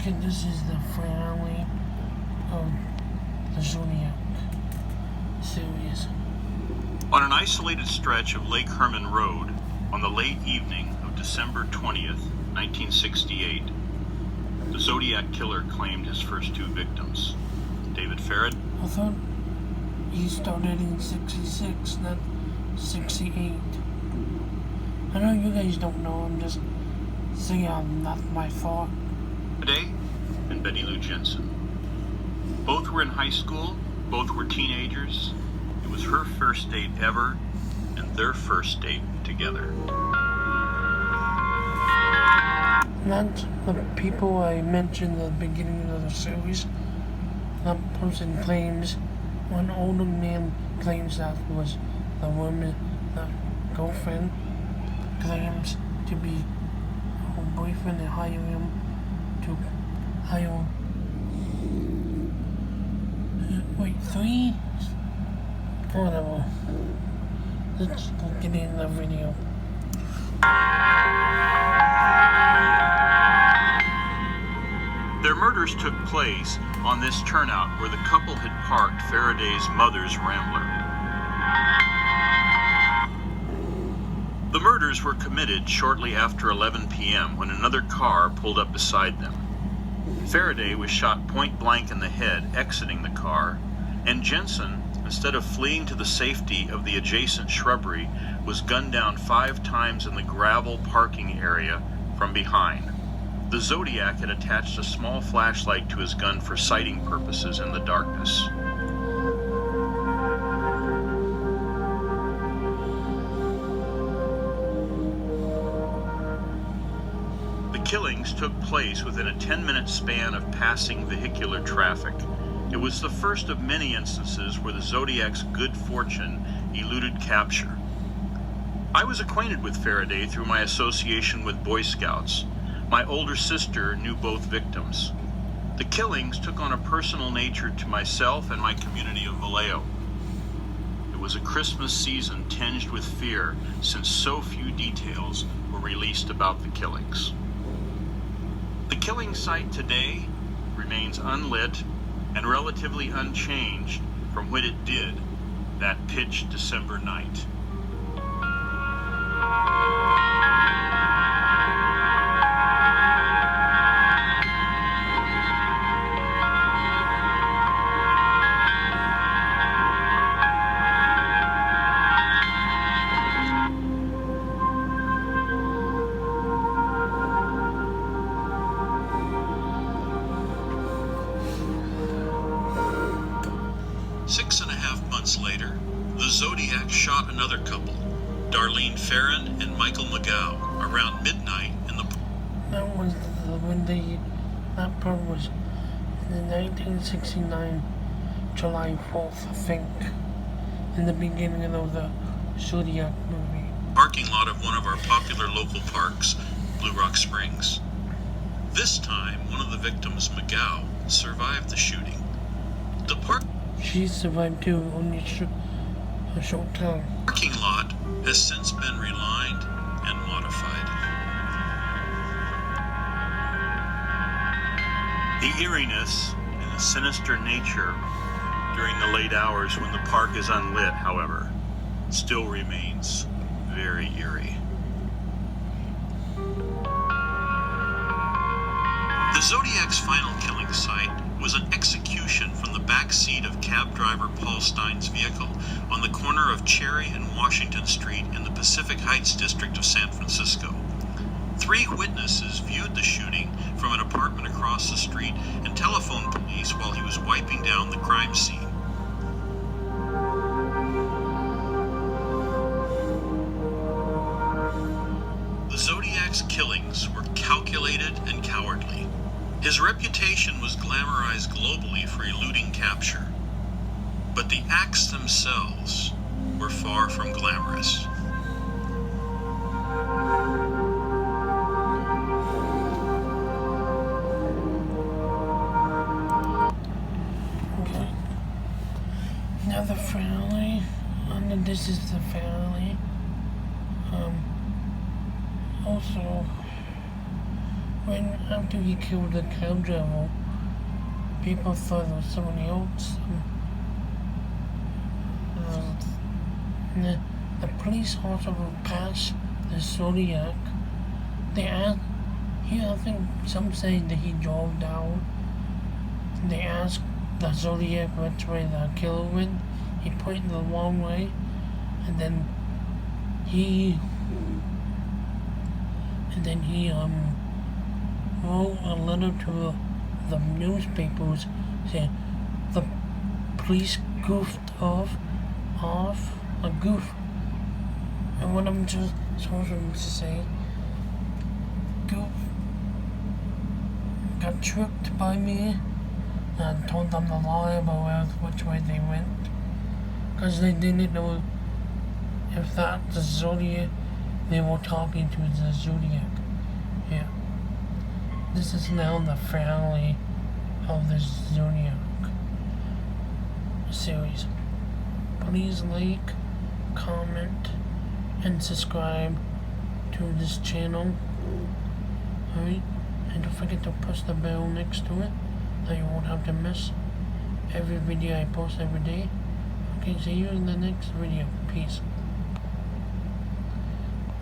Okay, this is the finale of the Zodiac series. On an isolated stretch of Lake Herman Road, on the late evening of December 20th, 1968, the Zodiac killer claimed his first two victims. David Farad. I thought he started in 66, not 68. I know you guys don't know, I'm just saying not my fault. Faraday and Betty Lou Jensen. Both were in high school, both were teenagers. It was her first date ever, and their first date together. Not the people I mentioned at the beginning of the series. That person claims, one older man claims that was the woman, the girlfriend, claims to be her boyfriend and hire him to hire, three? Whatever. Let's get in the video. Their murders took place on this turnout where the couple had parked Faraday's mother's Rambler. The murders were committed shortly after 11 p.m. when another car pulled up beside them. Faraday was shot point blank in the head exiting the car, and Jensen, instead of fleeing to the safety of the adjacent shrubbery, was gunned down 5 times in the gravel parking area from behind. The Zodiac had attached a small flashlight to his gun for sighting purposes in the darkness. The killings took place within a 10-minute span of passing vehicular traffic. It was the first of many instances where the Zodiac's good fortune eluded capture. I was acquainted with Faraday through my association with Boy Scouts. My older sister knew both victims. The killings took on a personal nature to myself and my community of Vallejo. It was a Christmas season tinged with fear since so few details were released about the killings. The killing site today remains unlit and relatively unchanged from what it did that pitch December night. Six and a half months later, the Zodiac shot another couple, Darlene Farron and Michael McGow, around midnight in the... That was that part was in 1969, July 4th, I think, in the beginning of the Zodiac movie. Parking lot of one of our popular local parks, Blue Rock Springs. This time, one of the victims, McGow, survived the shooting. The She survived too, only a short time. Parking lot has since been relined and modified. The eeriness and the sinister nature during the late hours when the park is unlit, however, still remains very eerie. The Zodiac's final killing site was an execution from the back seat of cab driver Paul Stein's vehicle on the corner of Cherry and Washington Street in the Pacific Heights district of San Francisco. 3 witnesses viewed the shooting from an apartment across the street and telephoned police while he was wiping down the crime scene. The Zodiac's killings were calculated and cowardly. His reputation was glamorized globally for eluding capture, but the acts themselves were far from glamorous. Okay. Now the finale, and this is the finale. Also, when after he killed the cab driver, people thought it was somebody else. The police also passed the Zodiac. They asked, I think some say that he drove down. They asked the Zodiac which way the killer went. He pointed the wrong way, and then he wrote a letter to the newspapers saying the police goofed off a goof. And what I'm just supposed to say, goof got tricked by me and told them to lie about which way they went, because they didn't know if that's the Zodiac they were talking to the Zodiac. Yeah. This is now the finale of the Zodiac series. Please like, comment, and subscribe to this channel. Alright? And don't forget to press the bell next to it, that you won't have to miss every video I post every day. Okay, see you in the next video. Peace.